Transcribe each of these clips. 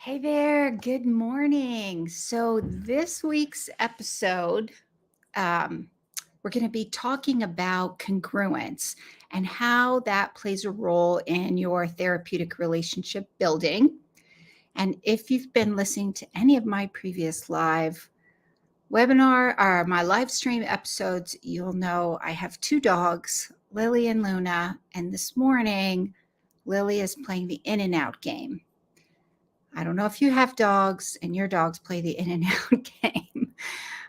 Hey there, good morning. So, this week's episode, um, we're going to be talking about congruence and how that plays a role in your therapeutic relationship building. And if you've been listening to any of my previous live webinar or my live stream episodes, you'll know I have two dogs, Lily and Luna. And this morning, Lily is playing the in and out game. I don't know if you have dogs and your dogs play the in and out game,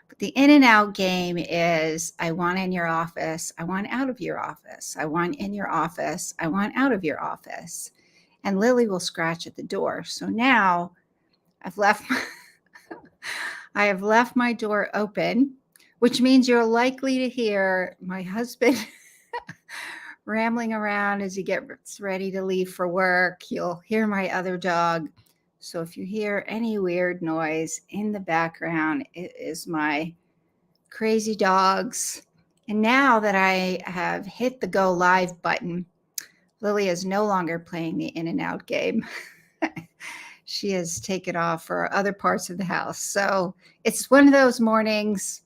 but the in and out game is I want in your office, I want out of your office, I want in your office, I want out of your office. And Lily will scratch at the door. So now I've left I have left my door open, which means you're likely to hear my husband rambling around as he gets ready to leave for work. You'll hear my other dog. So if you hear any weird noise in the background, it is my crazy dogs. And now that I have hit the go live button, Lily is no longer playing the in and out game. She has taken off for other parts of the house. So it's one of those mornings.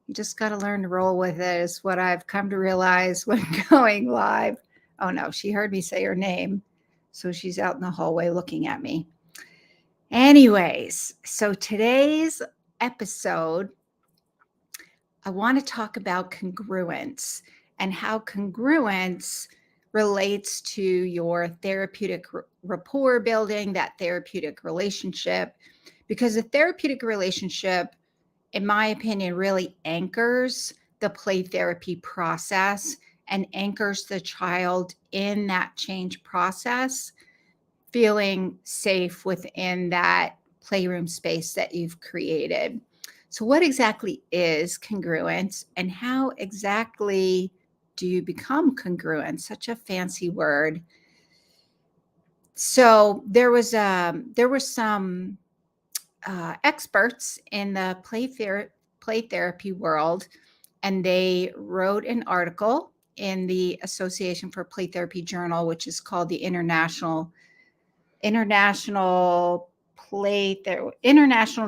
You just got to learn to roll with it, is what I've come to realize when going live. Oh no, she heard me say her name. So she's out in the hallway looking at me. Anyways, so today's episode, I want to talk about congruence and how congruence relates to your therapeutic rapport building, that therapeutic relationship, because a therapeutic relationship, in my opinion, really anchors the play therapy process and anchors the child in that change process, feeling safe within that playroom space that you've created. So, what exactly is congruence and how exactly do you become congruent? Such a fancy word. So, there were some experts in the play therapy world, and they wrote an article in the Association for Play Therapy Journal, which is called the International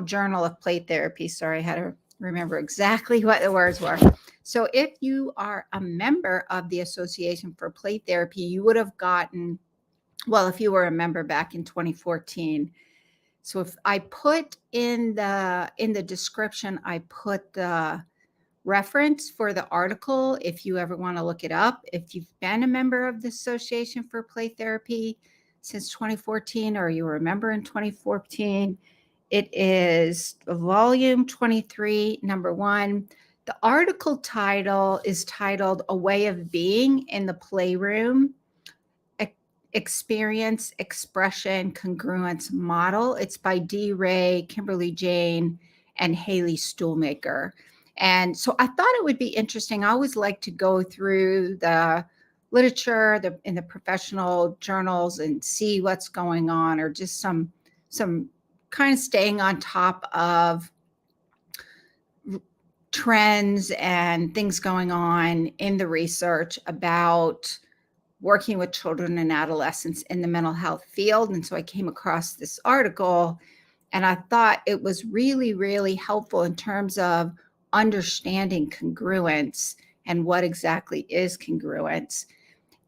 Journal of Play Therapy. Sorry, I had to remember exactly what the words were. So if you are a member of the Association for Play Therapy, you would have gotten, well, if you were a member back in 2014. So if I put in the description, I put the reference for the article if you ever want to look it up. If you've been a member of the Association for Play Therapy since 2014 or you were a member in 2014, it is volume 23, number 1. The article title is titled A Way of Being in the Playroom, Experience, Expression, Congruence Model. It's by Dee Ray, Kimberly Jane, and Haley Stuhlmaker. And so I thought it would be interesting. I always like to go through the literature in the professional journals and see what's going on, or just some kind of staying on top of trends and things going on in the research about working with children and adolescents in the mental health field. And so I came across this article and I thought it was really, really helpful in terms of understanding congruence and what exactly is congruence.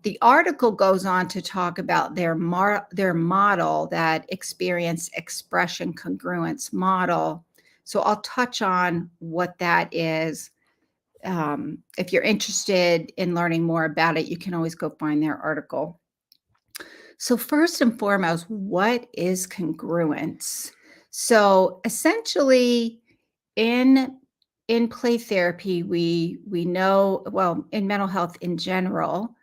The article goes on to talk about their model, that experience, expression, congruence model. So I'll touch on what that is. If you're interested in learning more about it, you can always go find their article. So first and foremost, what is congruence? So essentially, in play therapy, we know, well, in mental health in general,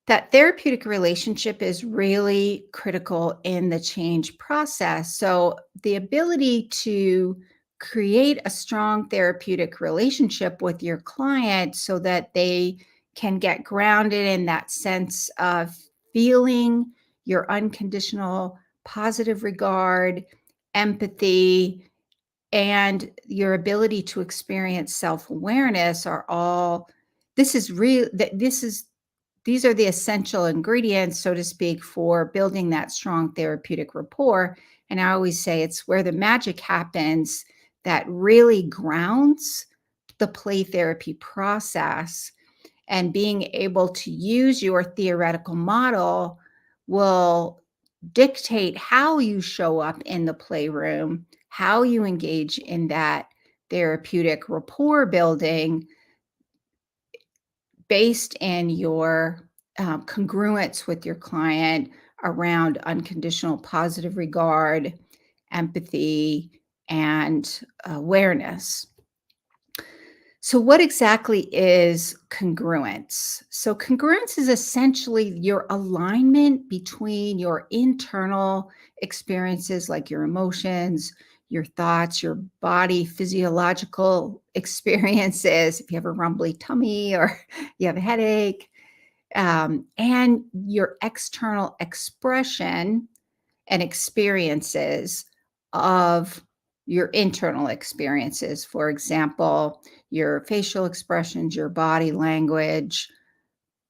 that therapeutic relationship is really critical in the change process. So the ability to create a strong therapeutic relationship with your client so that they can get grounded in that sense of feeling your unconditional positive regard, empathy, and your ability to experience self-awareness are all, this is real, this is these are the essential ingredients, so to speak, for building that strong therapeutic rapport. And I always say it's where the magic happens that really grounds the play therapy process. And being able to use your theoretical model will dictate how you show up in the playroom, how you engage in that therapeutic rapport building based in your congruence with your client around unconditional positive regard, empathy, and awareness. So, what exactly is congruence? So, congruence is essentially your alignment between your internal experiences, like your emotions, your thoughts, your body physiological experiences. If you have a rumbly tummy or you have a headache, and your external expression and experiences of your internal experiences. For example, your facial expressions, your body language,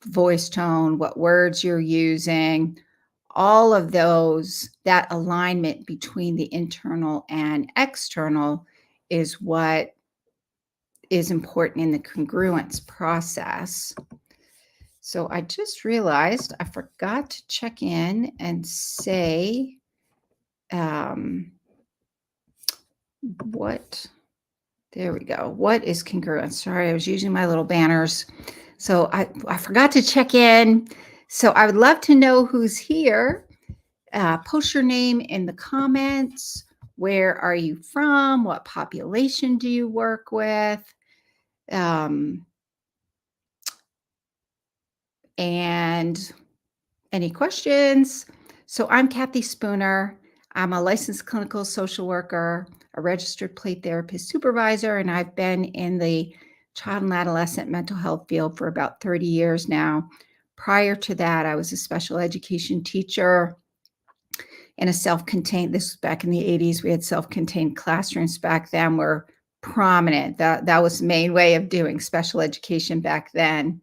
voice tone, what words you're using, all of those, that alignment between the internal and external is what is important in the congruence process. So I just realized I forgot to check in and say, there we go. What is congruence? Sorry, I was using my little banners. So I forgot to check in. So I would love to know who's here. Post your name in the comments. Where are you from? What population do you work with? And any questions? So I'm Kathy Spooner. I'm a licensed clinical social worker, a registered play therapist supervisor, and I've been in the child and adolescent mental health field for about 30 years now. Prior to that, I was a special education teacher in a self-contained, this was back in the 80s, we had self-contained classrooms back then were prominent. That was the main way of doing special education back then.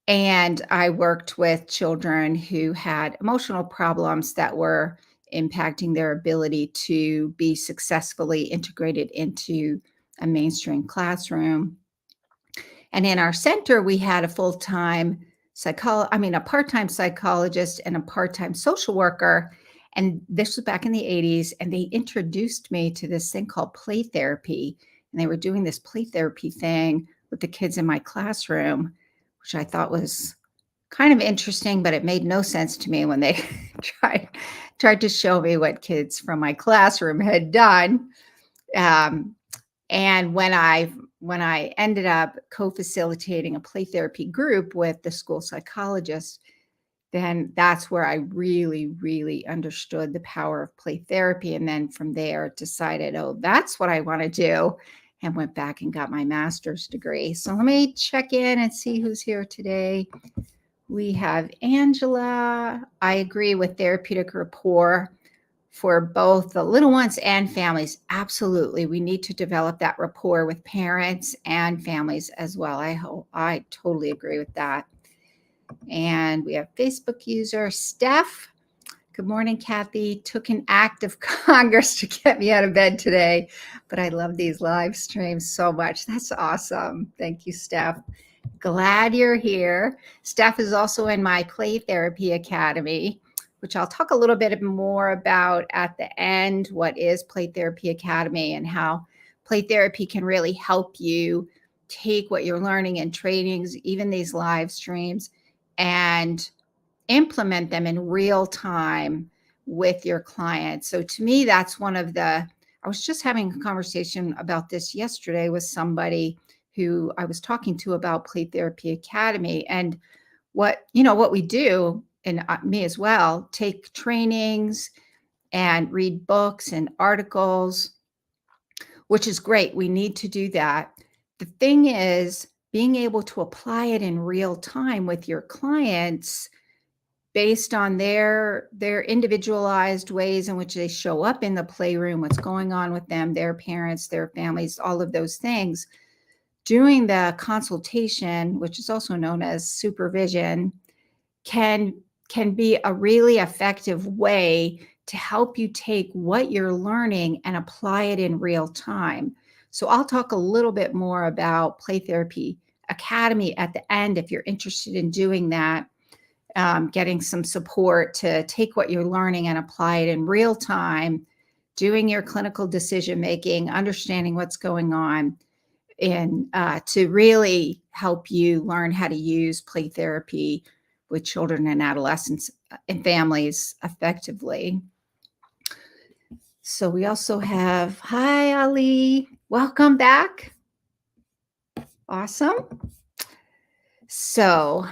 And I worked with children who had emotional problems that were impacting their ability to be successfully integrated into a mainstream classroom. And in our center, we had a full-time a part-time psychologist and a part-time social worker. And this was back in the 80s. And they introduced me to this thing called play therapy. And they were doing this play therapy thing with the kids in my classroom, which I thought was kind of interesting, but it made no sense to me when they tried to show me what kids from my classroom had done. And when I ended up co-facilitating a play therapy group with the school psychologist, then that's where I really, really understood the power of play therapy. And then from there decided, oh, that's what I want to do, and went back and got my master's degree. So let me check in and see who's here today. We have Angela. I agree with therapeutic rapport for both the little ones and families. Absolutely. We need to develop that rapport with parents and families as well. I totally agree with that. And we have Facebook user Steph. Good morning, Kathy. Took an act of Congress to get me out of bed today, but I love these live streams so much. That's awesome. Thank you, Steph. Glad you're here. Steph is also in my Play Therapy Academy, which I'll talk a little bit more about at the end. What is Play Therapy Academy and how play therapy can really help you take what you're learning in trainings, even these live streams, and implement them in real time with your clients. So to me, that's one of the, I was just having a conversation about this yesterday with somebody who I was talking to about Play Therapy Academy, and what we do, and me as well, take trainings and read books and articles, which is great. We need to do that. The thing is, being able to apply it in real time with your clients based on their individualized ways in which they show up in the playroom, what's going on with them, their parents, their families, all of those things. doing the consultation, which is also known as supervision, can be a really effective way to help you take what you're learning and apply it in real time. So I'll talk a little bit more about Play Therapy Academy at the end if you're interested in doing that, getting some support to take what you're learning and apply it in real time, doing your clinical decision making, understanding what's going on, and to really help you learn how to use play therapy with children and adolescents and families effectively. So we also have, hi, Ali, welcome back. Awesome. So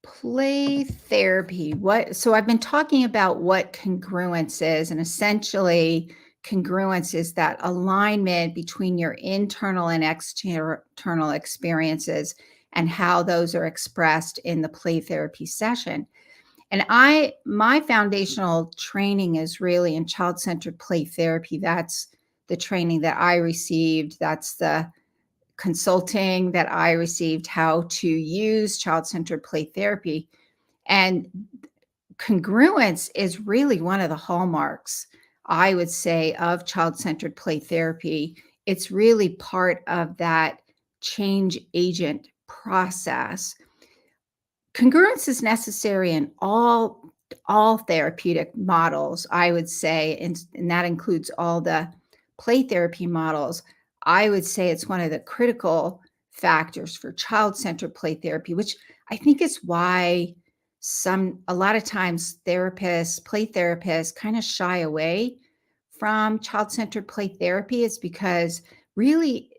play therapy. So I've been talking about what congruence is, and essentially congruence is that alignment between your internal and external experiences and how those are expressed in the play therapy session. And my foundational training is really in child-centered play therapy. That's the training that I received. That's the consulting that I received, how to use child-centered play therapy. And congruence is really one of the hallmarks, I would say, of child-centered play therapy. It's really part of that change agent process. Congruence is necessary in all therapeutic models, I would say, and that includes all the play therapy models. I would say it's one of the critical factors for child-centered play therapy, which I think is why a lot of times play therapists kind of shy away from child-centered play therapy. Is because really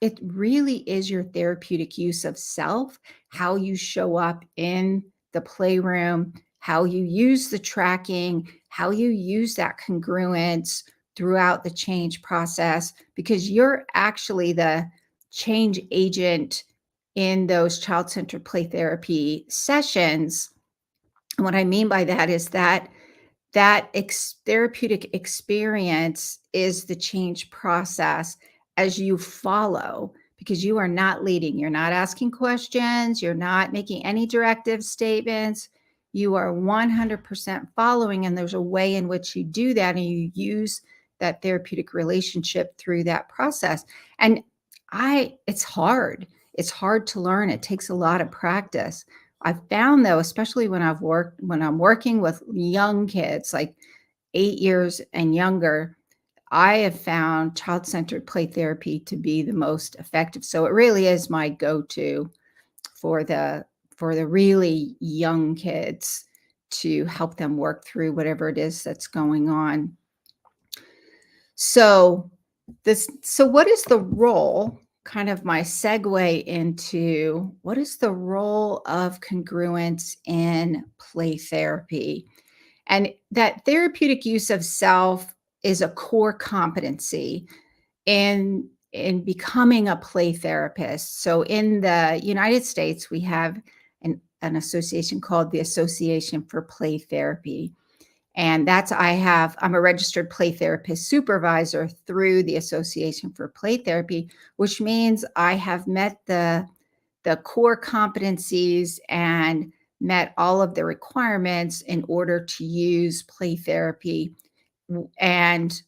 it really is your therapeutic use of self, how you show up in the playroom, how you use the tracking, how you use that congruence throughout the change process, because you're actually the change agent in those child-centered play therapy sessions. And what I mean by that is that therapeutic experience is the change process as you follow, because you are not leading, you're not asking questions, you're not making any directive statements, you are 100% following, and there's a way in which you do that, and you use that therapeutic relationship through that process. And it's hard to learn. It takes a lot of practice. I've found, though, especially when I'm working with young kids, like 8 years and younger, I have found child-centered play therapy to be the most effective. So it really is my go-to for the really young kids, to help them work through whatever it is that's going on. So what is the role? Kind of my segue into what is the role of congruence in play therapy? And that therapeutic use of self is a core competency in becoming a play therapist. So in the United States, we have an association called the Association for Play Therapy. And I'm a registered play therapist supervisor through the Association for Play Therapy, which means I have met the core competencies and met all of the requirements in order to use play therapy and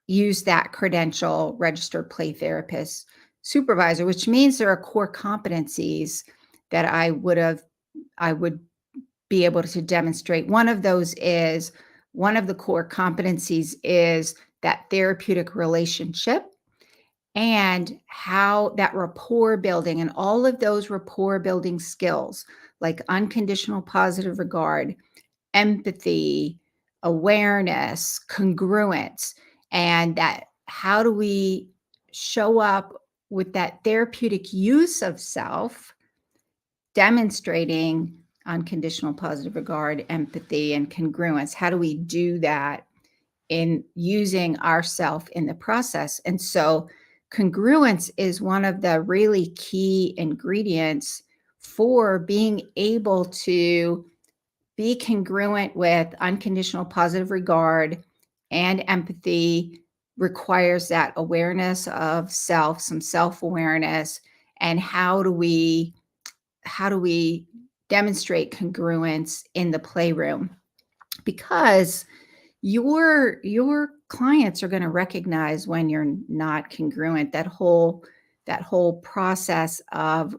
use that credential, registered play therapist supervisor, which means there are core competencies that I would be able to demonstrate. One of the core competencies is that therapeutic relationship, and how that rapport building and all of those rapport building skills, like unconditional positive regard, empathy, awareness, congruence, and that how do we show up with that therapeutic use of self, demonstrating unconditional positive regard, empathy, and congruence. How do we do that in using ourself in the process? And so congruence is one of the really key ingredients for being able to be congruent with unconditional positive regard and empathy requires that awareness of self, some self-awareness, and how do we demonstrate congruence in the playroom? Because your clients are going to recognize when you're not congruent. That whole process of,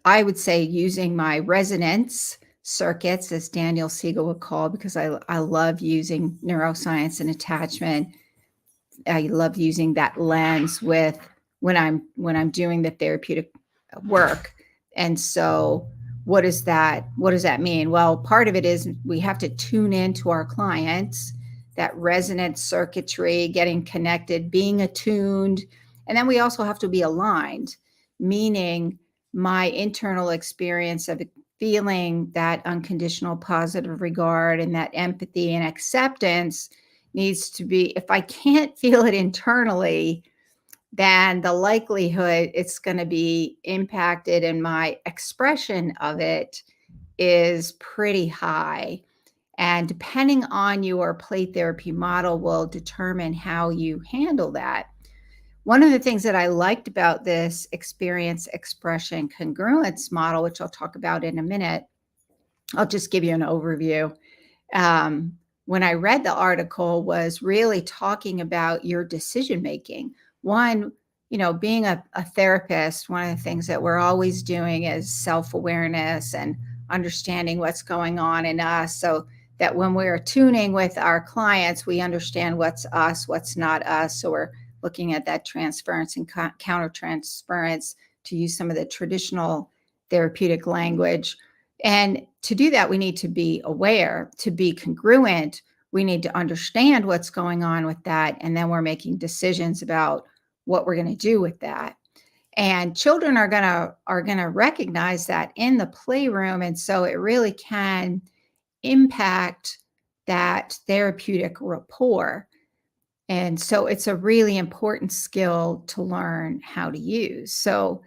I would say, using my resonance circuits, as Daniel Siegel would call, because I love using neuroscience and attachment. I love using that lens with when I'm doing the therapeutic work. And so what does that mean? Well, part of it is we have to tune into our clients, that resonant circuitry, getting connected, being attuned. And then we also have to be aligned, meaning my internal experience of feeling that unconditional positive regard and that empathy and acceptance needs to be, if I can't feel it internally, then the likelihood it's going to be impacted and my expression of it is pretty high. And depending on your play therapy model will determine how you handle that. One of the things that I liked about this experience expression congruence model, which I'll talk about in a minute, I'll just give you an overview. um, when I read the article, was really talking about your decision making. One, being a therapist, one of the things that we're always doing is self awareness and understanding what's going on in us, so that when we're tuning with our clients, we understand what's us, what's not us. So we're looking at that transference and counter transference, to use some of the traditional therapeutic language. And to do that, we need to be aware, to be congruent. We need to understand what's going on with that. And then we're making decisions about what we're going to do with that. And children are going to recognize that in the playroom. And so it really can impact that therapeutic rapport. And so it's a really important skill to learn how to use. So,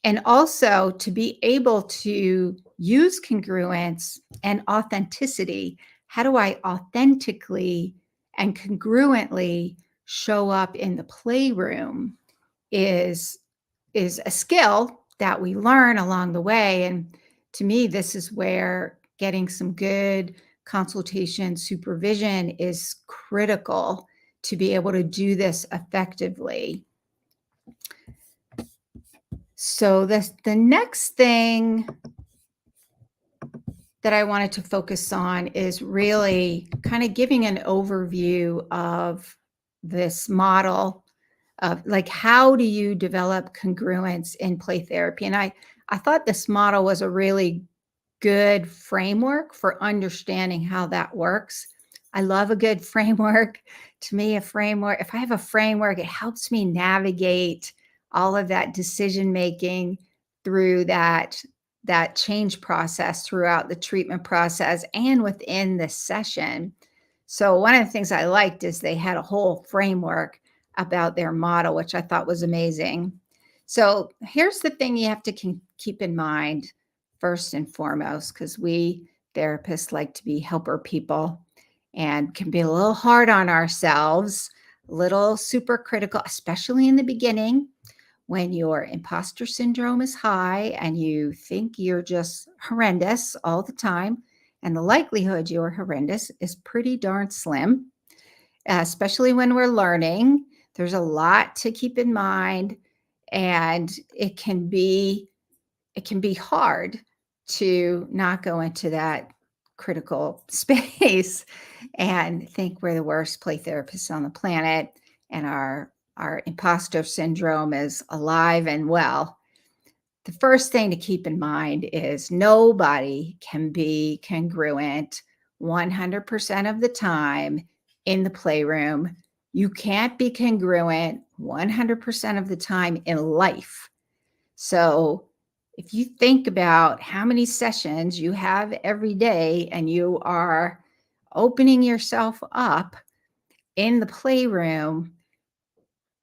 and also to be able to use congruence and authenticity. How do I authentically and congruently show up in the playroom is a skill that we learn along the way. And to me, this is where getting some good consultation supervision is critical to be able to do this effectively. So the next thing that I wanted to focus on is really kind of giving an overview of this model of, like, how do you develop congruence in play therapy? And I thought this model was a really good framework for understanding how that works. I love a good framework. To me, if I have a framework, it helps me navigate all of that decision making through that change process throughout the treatment process and within the session. So one of the things I liked is they had a whole framework about their model, which I thought was amazing. So here's the thing you have to keep in mind first and foremost, because we therapists like to be helper people and can be a little hard on ourselves, a little super critical, especially in the beginning when your imposter syndrome is high and you think you're just horrendous all the time. And the likelihood you're horrendous is pretty darn slim, especially when we're learning. There's a lot to keep in mind, and it can be hard to not go into that critical space and think we're the worst play therapists on the planet and our imposter syndrome is alive and well. The first thing to keep in mind is nobody can be congruent 100% of the time in the playroom. You can't be congruent 100% of the time in life. So if you think about how many sessions you have every day and you are opening yourself up in the playroom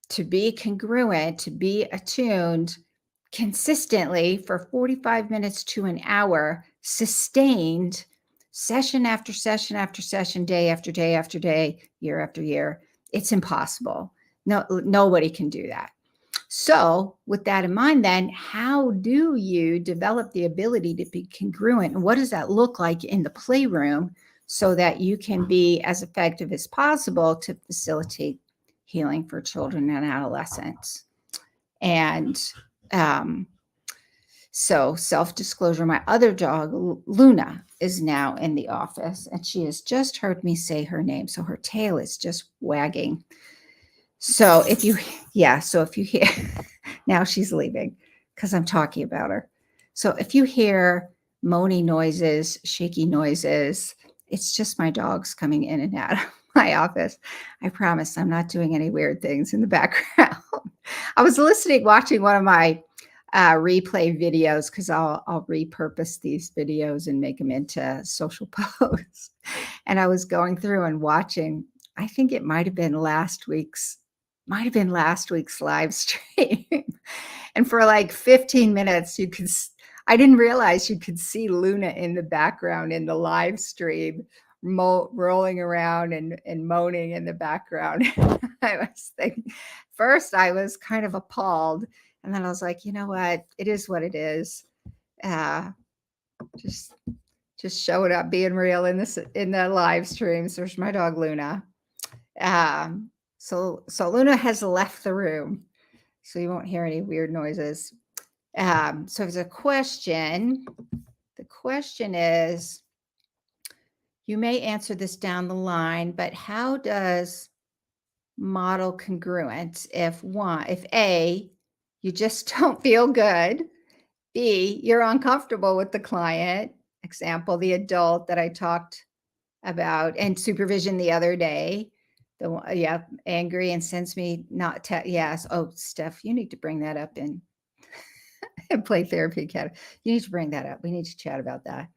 to be congruent, to be attuned consistently for 45 minutes to an hour, sustained, session after session after session, day after day after day, year after year, it's impossible. No, nobody can do that. So with that in mind, then how do you develop the ability to be congruent? And what does that look like in the playroom so that you can be as effective as possible to facilitate healing for children and adolescents? And so self-disclosure, my other dog, Luna, is now in the office, and she has just heard me say her name. So her tail is just wagging. So if you hear, now she's leaving because I'm talking about her. So if you hear moaning noises, shaky noises, it's just my dogs coming in and out of my office. I promise I'm not doing any weird things in the background. I was watching one of my replay videos because I'll repurpose these videos and make them into social posts. And I was going through and watching, I think it might have been last week's live stream. And for like 15 minutes, I didn't realize you could see Luna in the background in the live stream, rolling around and moaning in the background. I was thinking, first I was kind of appalled. And then I was like, you know what? It is what it is. Just showing up, being real in the live streams. There's my dog Luna. So Luna has left the room, so you won't hear any weird noises. So there's a question. The question is, you may answer this down the line, but how does model congruence if A, you just don't feel good, B, you're uncomfortable with the client, example, the adult that I talked about and supervision the other day, angry and sends me not yes. Oh, Steph, you need to bring that up in Play Therapy Academy. You need to bring that up. We need to chat about that.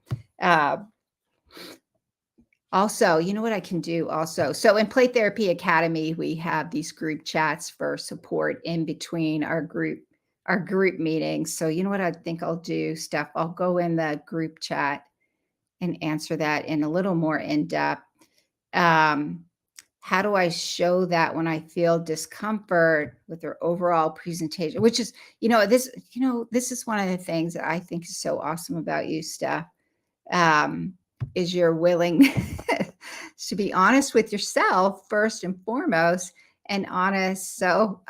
Also, you know what I can do also? So in Play Therapy Academy, we have these group chats for support in between our group meetings. So you know what I think I'll do, Steph? I'll go in the group chat and answer that in a little more in depth. How do I show that when I feel discomfort with their overall presentation, which is, this is one of the things that I think is so awesome about you, Steph, is you're willing to be honest with yourself first and foremost and honest. So,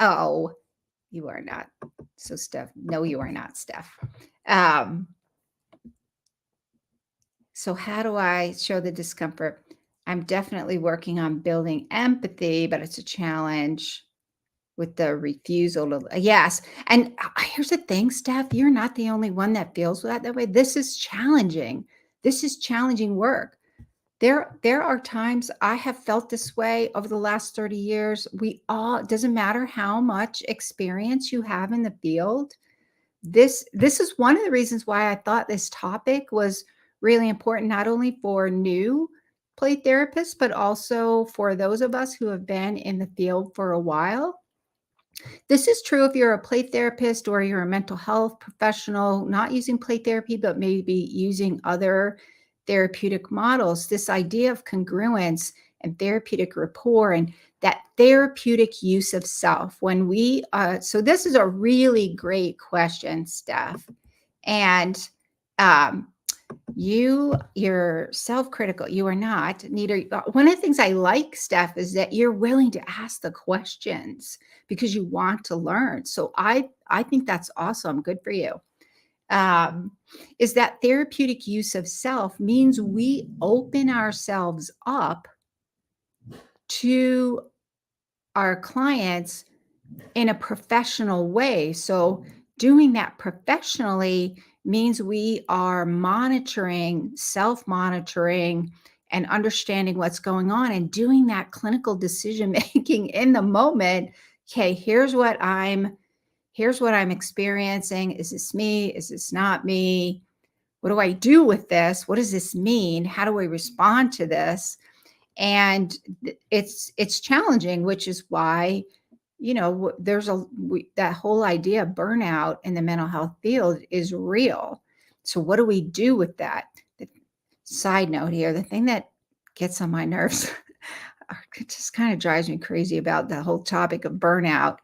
you are not. So Steph, no, you are not, Steph. So how do I show the discomfort? I'm definitely working on building empathy, but it's a challenge with the refusal to, yes. And here's the thing, Steph, you're not the only one that feels that way. This is challenging. This is challenging work. There are times I have felt this way over the last 30 years. It doesn't matter how much experience you have in the field. This is one of the reasons why I thought this topic was really important, not only for new play therapists, but also for those of us who have been in the field for a while. This is true if you're a play therapist or you're a mental health professional, not using play therapy, but maybe using other therapeutic models. This idea of congruence and therapeutic rapport and that therapeutic use of self. So this is a really great question, Steph. And you're self-critical. You are not. Neither. One of the things I like, Steph, is that you're willing to ask the questions because you want to learn. So I think that's awesome. Good for you. Is that therapeutic use of self means we open ourselves up to our clients in a professional way. So doing that professionally means we are monitoring, self-monitoring, and understanding what's going on and doing that clinical decision making in the moment. Okay, here's what I'm experiencing. Is this me? Is this not me? What do I do with this? What does this mean? How do I respond to this? And it's challenging, which is why, there's that whole idea of burnout in the mental health field is real. So what do we do with that? The side note here, the thing that gets on my nerves it just kind of drives me crazy about the whole topic of burnout.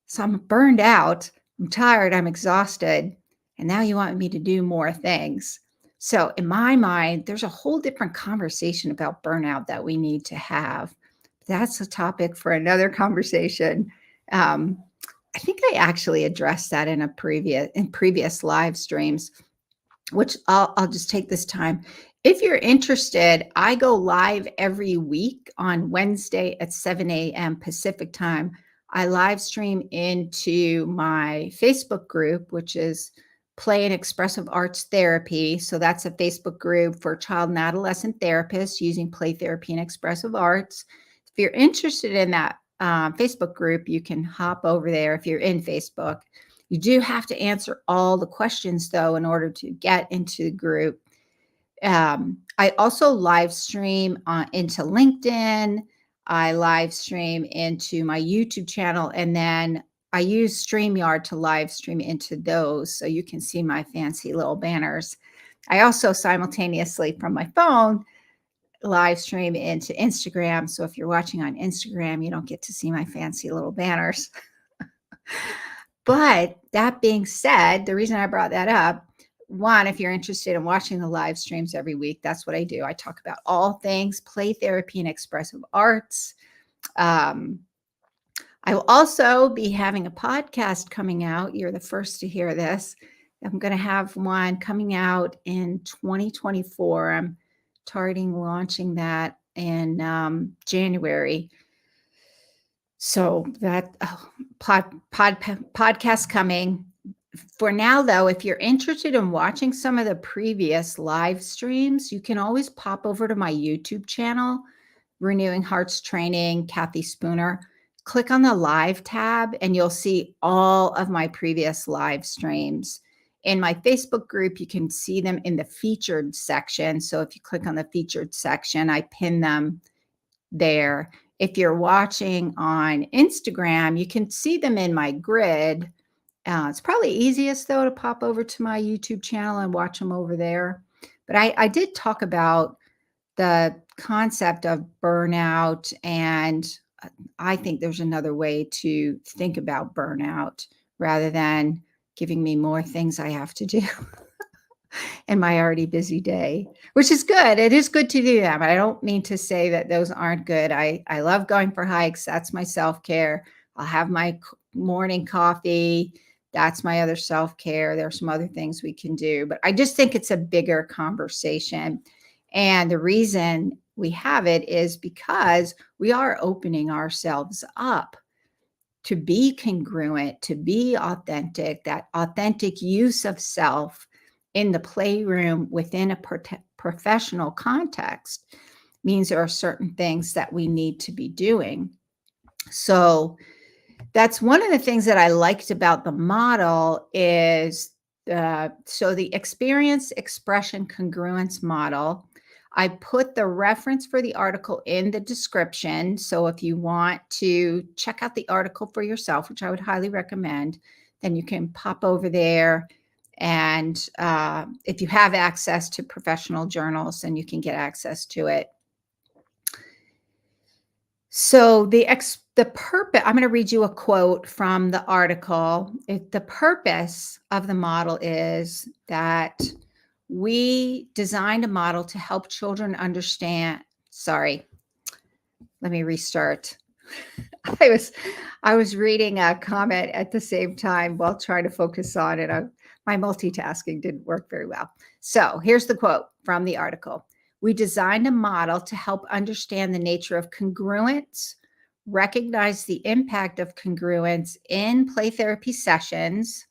So I'm burned out, I'm tired, I'm exhausted, and now you want me to do more things. So in my mind, there's a whole different conversation about burnout that we need to have. That's a topic for another conversation. Um, I think I actually addressed that in previous live streams, which I'll just take this time. If you're interested, I go live every week on Wednesday at 7 a.m. Pacific time. I live stream into my Facebook group, which is Play and Expressive Arts Therapy. So that's a Facebook group for child and adolescent therapists using play therapy and expressive arts. If you're interested in that Facebook group, you can hop over there if you're in Facebook. You do have to answer all the questions, though, in order to get into the group. I also live stream into LinkedIn. I live stream into my YouTube channel, and then I use StreamYard to live stream into those so you can see my fancy little banners. I also simultaneously from my phone live stream into Instagram. So if you're watching on Instagram, you don't get to see my fancy little banners. But that being said, the reason I brought that up, one, if you're interested in watching the live streams every week, that's what I do. I talk about all things play therapy and expressive arts. Um, I will also be having a podcast coming out. You're the first to hear this. I'm going to have one coming out in 2024. I'm targeting launching that in January. So that podcast coming. For now, though, if you're interested in watching some of the previous live streams, you can always pop over to my YouTube channel, Renewing Hearts Training, Kathy Spooner. Click on the live tab and you'll see all of my previous live streams. In my Facebook group, you can see them in the featured section. So if you click on the featured section, I pin them there. If you're watching on Instagram, you can see them in my grid. It's probably easiest, though, to pop over to my YouTube channel and watch them over there. But I did talk about the concept of burnout, and I think there's another way to think about burnout rather than giving me more things I have to do in my already busy day, which is good. It is good to do them. I don't mean to say that those aren't good. I love going for hikes. That's my self-care. I'll have my morning coffee. That's my other self-care. There's some other things we can do, but I just think it's a bigger conversation. And the reason we have it is because we are opening ourselves up to be congruent, to be authentic, that authentic use of self in the playroom within a professional context means there are certain things that we need to be doing. So that's one of the things that I liked about the model is the experience, expression, congruence model. I put the reference for the article in the description. So if you want to check out the article for yourself, which I would highly recommend, then you can pop over there. And if you have access to professional journals, then you can get access to it. So the purpose, I'm going to read you a quote from the article. The purpose of the model is that we designed a model to help children understand. Sorry, let me restart. I was reading a comment at the same time while trying to focus on it. My multitasking didn't work very well. So here's the quote from the article. We designed a model to help understand the nature of congruence, recognize the impact of congruence in play therapy sessions,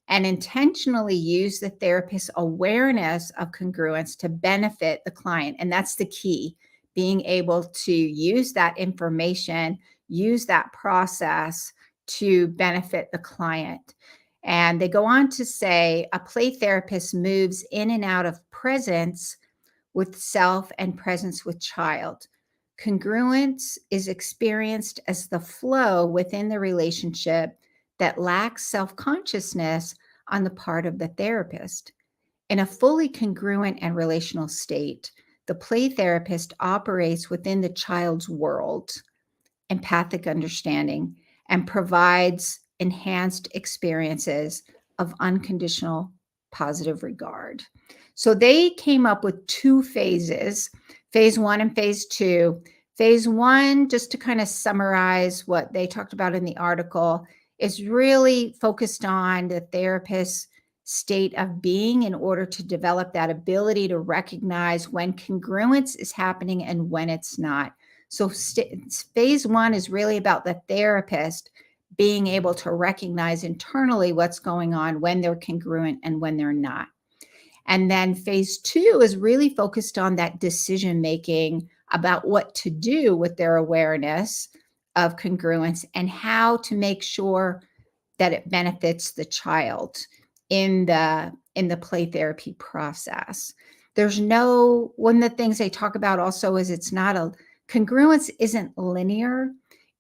and intentionally use the therapist's awareness of congruence to benefit the client. And that's the key, being able to use that information, use that process to benefit the client. And they go on to say a play therapist moves in and out of presence with self and presence with child. Congruence is experienced as the flow within the relationship that lacks self-consciousness on the part of the therapist. In a fully congruent and relational state, the play therapist operates within the child's world, empathic understanding, and provides enhanced experiences of unconditional positive regard. So they came up with 2 phases, phase 1 and phase 2. Phase 1, just to kind of summarize what they talked about in the article, is really focused on the therapist's state of being in order to develop that ability to recognize when congruence is happening and when it's not. So phase 1 is really about the therapist being able to recognize internally what's going on when they're congruent and when they're not. And then phase 2 is really focused on that decision making about what to do with their awareness of congruence and how to make sure that it benefits the child in the play therapy process. There's no, one of the things they talk about also is congruence isn't linear,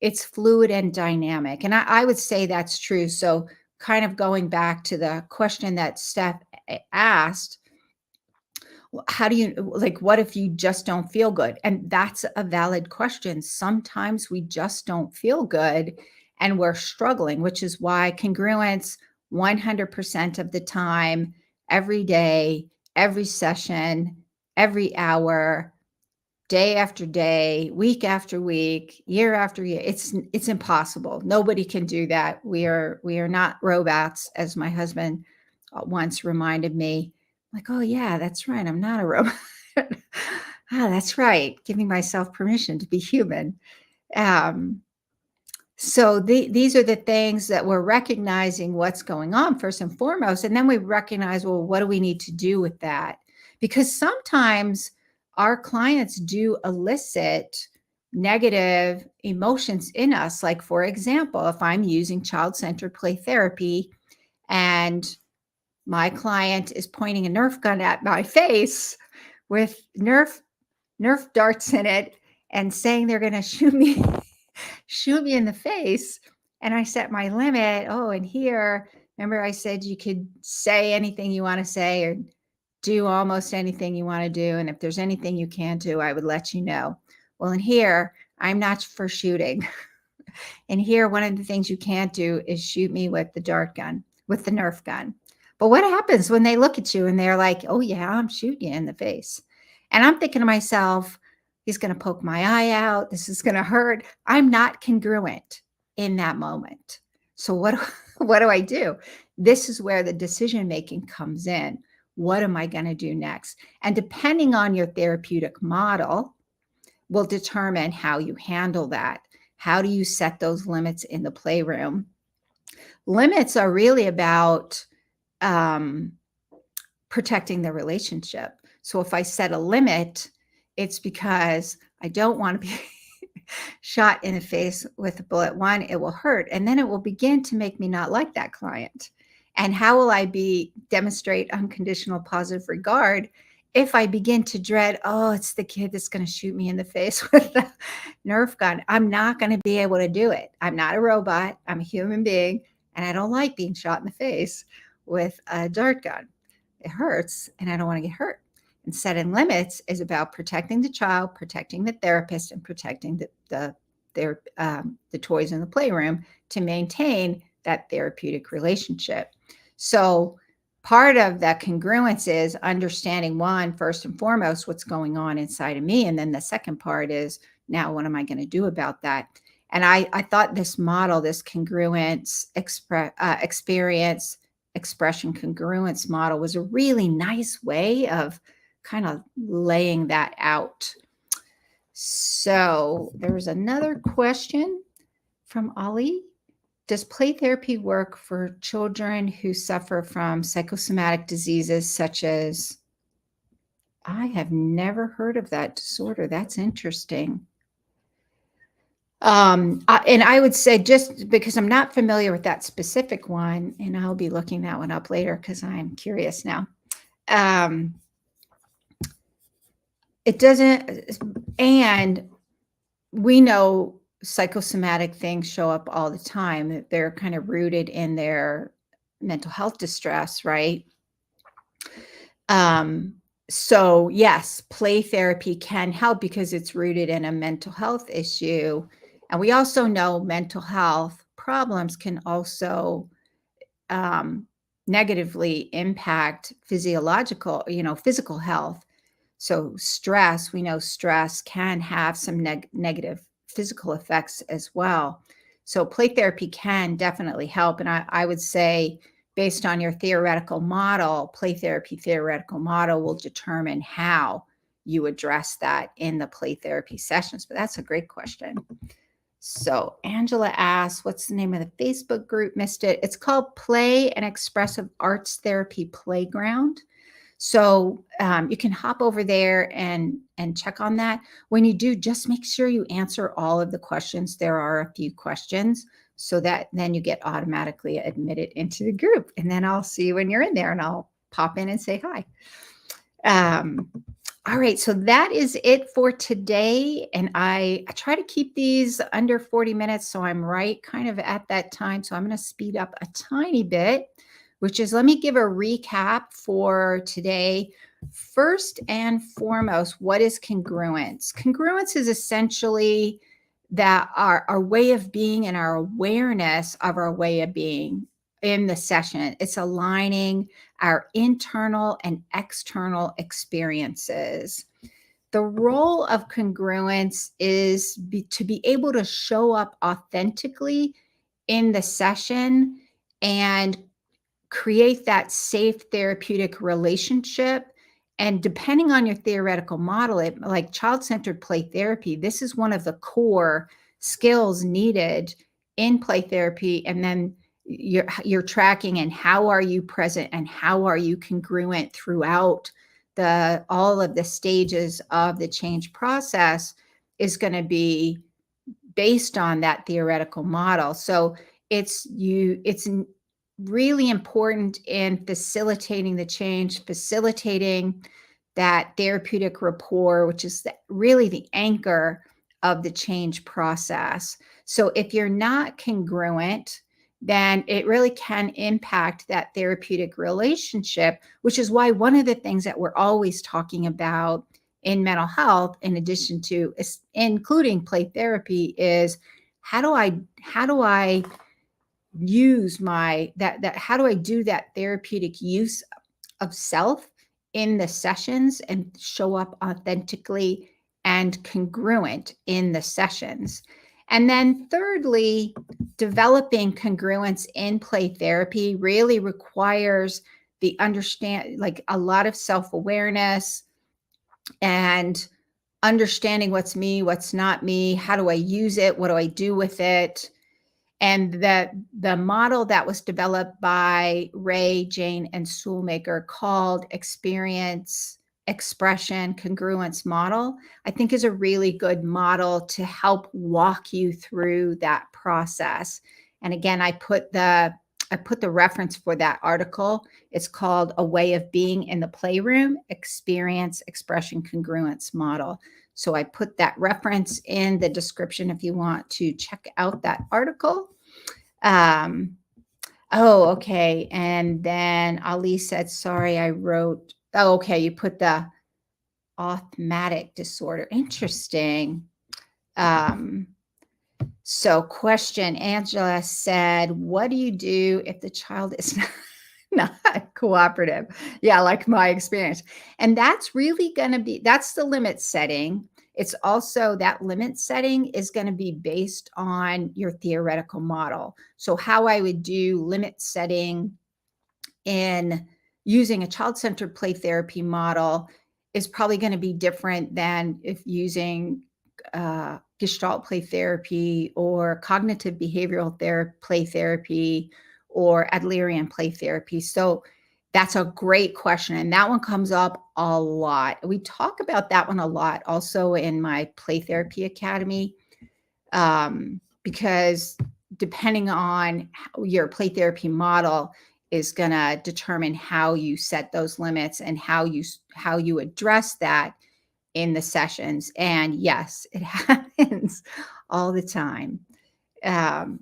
it's fluid and dynamic. And I would say that's true. So kind of going back to the question that Steph asked, how do you, like, what if you just don't feel good? And that's a valid question. Sometimes we just don't feel good and we're struggling, which is why congruence 100% of the time, every day, every session, every hour, day after day, week after week, year after year, it's impossible. Nobody can do that. We are not robots, as my husband once reminded me. Like, oh yeah, that's right, I'm not a robot. That's right, giving myself permission to be human. So these are the things that we're recognizing what's going on first and foremost, and then we recognize, well, what do we need to do with that? Because sometimes our clients do elicit negative emotions in us. Like, for example, if I'm using child-centered play therapy and my client is pointing a Nerf gun at my face with Nerf darts in it and saying they're going to shoot me in the face, and I set my limit. Oh, and here, remember I said you could say anything you want to say or do almost anything you want to do, and if there's anything you can't do, I would let you know. Well, in here, I'm not for shooting. And here, one of the things you can't do is shoot me with the dart gun, with the Nerf gun. But what happens when they look at you and they're like, oh yeah, I'm shooting you in the face? And I'm thinking to myself, he's going to poke my eye out. This is going to hurt. I'm not congruent in that moment. So what do I do? This is where the decision-making comes in. What am I going to do next? And depending on your therapeutic model will determine how you handle that. How do you set those limits in the playroom? Limits are really about protecting the relationship. So if I set a limit, it's because I don't want to be shot in the face with a bullet. One, it will hurt, and then it will begin to make me not like that client. And how will I demonstrate unconditional positive regard if I begin to dread, oh, it's the kid that's going to shoot me in the face with the Nerf gun? I'm not going to be able to do it. I'm not a robot. I'm a human being, and I don't like being shot in the face with a dart gun. It hurts, and I don't want to get hurt. And setting limits is about protecting the child, protecting the therapist, and protecting the toys in the playroom to maintain that therapeutic relationship. So part of that congruence is understanding, one, first and foremost, what's going on inside of me. And then the second part is, now what am I going to do about that? And I thought this model, this congruence experience, expression congruence model, was a really nice way of kind of laying that out. So there's another question from Ali. Does play therapy work for children who suffer from psychosomatic diseases such as, I have never heard of that disorder. That's interesting. And I would say, just because I'm not familiar with that specific one, and I'll be looking that one up later because I'm curious now. It doesn't, and we know psychosomatic things show up all the time. They're kind of rooted in their mental health distress, right? So yes, play therapy can help because it's rooted in a mental health issue. And we also know mental health problems can also um, negatively impact physical health. So stress, we know stress can have some negative physical effects as well. So play therapy can definitely help. And I would say, based on your play therapy theoretical model will determine how you address that in the play therapy sessions. But that's a great question. So Angela asks, what's the name of the Facebook group? Missed it. It's called Play and Expressive Arts Therapy Playground. So you can hop over there and check on that. When you do, just make sure you answer all of the questions. There are a few questions so that then you get automatically admitted into the group. And then I'll see you when you're in there and I'll pop in and say hi. All right, so that is it for today. And I try to keep these under 40 minutes. So I'm right kind of at that time. So I'm going to speed up a tiny bit, which is, let me give a recap for today. First and foremost, what is congruence? Congruence is essentially that our way of being and our awareness of our way of being in the session. It's aligning our internal and external experiences. The role of congruence is to be able to show up authentically in the session and create that safe therapeutic relationship. And depending on your theoretical model, like child-centered play therapy, this is one of the core skills needed in play therapy. And then you're tracking, and how are you present and how are you congruent throughout all of the stages of the change process is going to be based on that theoretical model. So it's really important in facilitating the change, facilitating that therapeutic rapport, which is really the anchor of the change process. So if you're not congruent, then it really can impact that therapeutic relationship, which is why one of the things that we're always talking about in mental health, in addition to including play therapy, is how do I use how do I do that therapeutic use of self in the sessions and show up authentically and congruent in the sessions. And then thirdly, developing congruence in play therapy really requires like a lot of self-awareness and understanding what's me, what's not me, how do I use it, what do I do with it. And the model that was developed by Ray, Jane, and Soulmaker, called Experience, Expression, Congruence Model, I think is a really good model to help walk you through that process. And again, I put the reference for that article. It's called A Way of Being in the Playroom, Experience, Expression, Congruence Model. So I put that reference in the description if you want to check out that article. Oh, okay. And then Ali said, sorry, I wrote, oh, okay, you put the authmatic disorder. Interesting. So question, Angela said, what do you do if the child is not cooperative? Yeah, like my experience. And that's really going to be, that's the limit setting. It's also, that limit setting is going to be based on your theoretical model. So how I would do limit setting in using a child-centered play therapy model is probably going to be different than if using Gestalt play therapy or cognitive behavioral play therapy or Adlerian play therapy. So that's a great question. And that one comes up a lot. We talk about that one a lot also in my Play Therapy Academy, because depending on your play therapy model is going to determine how you set those limits and how you address that in the sessions. And yes, it happens all the time.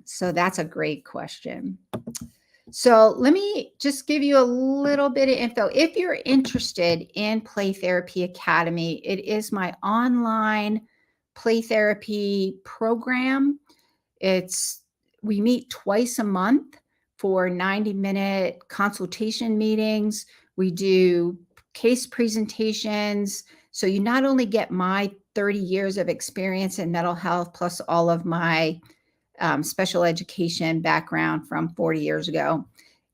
So that's a great question. So let me just give you a little bit of info. If you're interested in Play Therapy Academy, it is my online play therapy program. We meet twice a month for 90-minute consultation meetings. We do case presentations. So you not only get my 30 years of experience in mental health, plus all of my special education background from 40 years ago.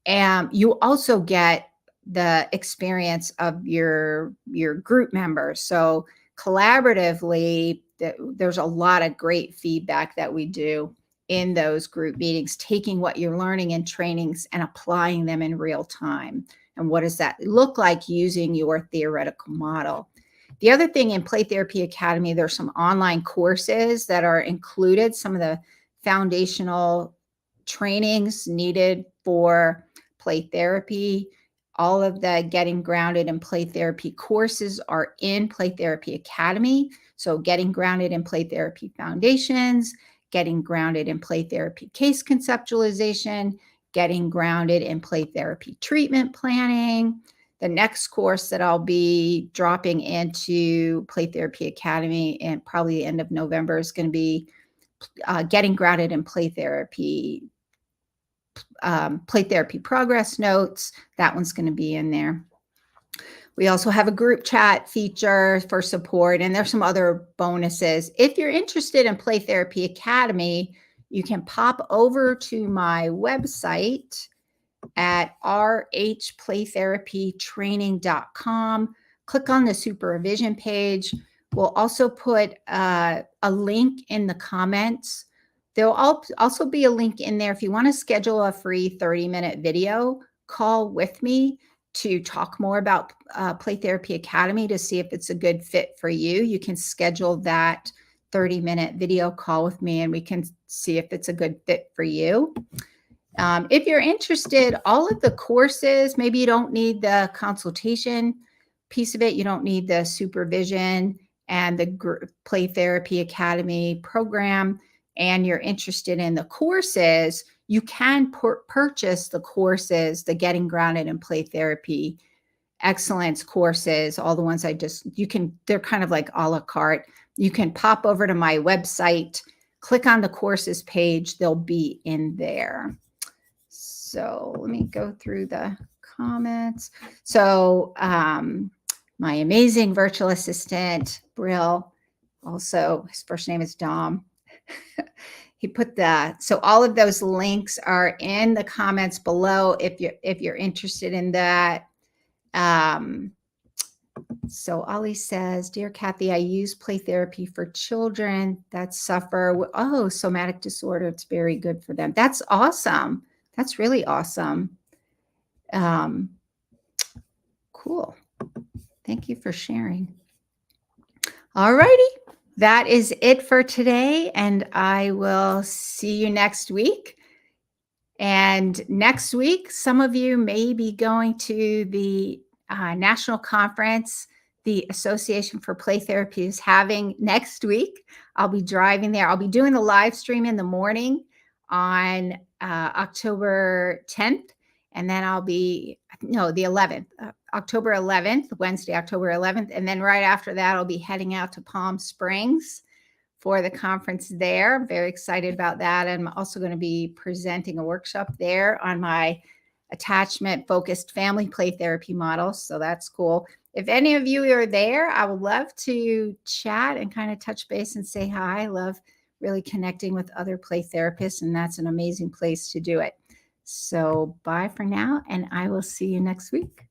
And you also get the experience of your group members. So collaboratively, there's a lot of great feedback that we do in those group meetings, taking what you're learning in trainings and applying them in real time. And what does that look like using your theoretical model? The other thing in Play Therapy Academy, there's some online courses that are included, some of the foundational trainings needed for play therapy. All of the Getting Grounded in Play Therapy courses are in Play Therapy Academy. So Getting Grounded in Play Therapy Foundations, Getting Grounded in Play Therapy Case Conceptualization, Getting Grounded in Play Therapy Treatment Planning. The next course that I'll be dropping into Play Therapy Academy and probably the end of November is going to be Getting Grounded in Play Therapy progress notes. That one's going to be in there. We also have a group chat feature for support, and there's some other bonuses. If you're interested in Play Therapy Academy, you can pop over to my website at rhplaytherapytraining.com. Click on the supervision page. We'll also put a link in the comments. There'll also be a link in there if you want to schedule a free 30-minute video call with me to talk more about Play Therapy Academy to see if it's a good fit for you. You can schedule that 30-minute video call with me and we can see if it's a good fit for you. If you're interested, all of the courses, maybe you don't need the consultation piece of it. You don't need the supervision and the Play Therapy Academy program, and you're interested in the courses, you can purchase the courses, the Getting Grounded in Play Therapy Excellence courses, all the ones they're kind of like a la carte. You can pop over to my website, click on the courses page, they'll be in there. So let me go through the comments. So my amazing virtual assistant, Brill, also his first name is Dom. He put so all of those links are in the comments below if you're interested in that. So Ollie says, Dear Kathy, I use play therapy for children that suffer somatic disorder. It's very good for them. That's awesome. That's really awesome. Cool. Thank you for sharing. All righty. That is it for today, and I will see you next week. And next week, some of you may be going to the national conference the Association for Play Therapy is having next week. I'll be driving there. I'll be doing the live stream in the morning on October 10th, and then the 11th, October 11th, Wednesday, October 11th. And then right after that, I'll be heading out to Palm Springs for the conference there. I'm very excited about that. I'm also going to be presenting a workshop there on my attachment-focused family play therapy model. So that's cool. If any of you are there, I would love to chat and kind of touch base and say hi. I love really connecting with other play therapists, and that's an amazing place to do it. So bye for now, and I will see you next week.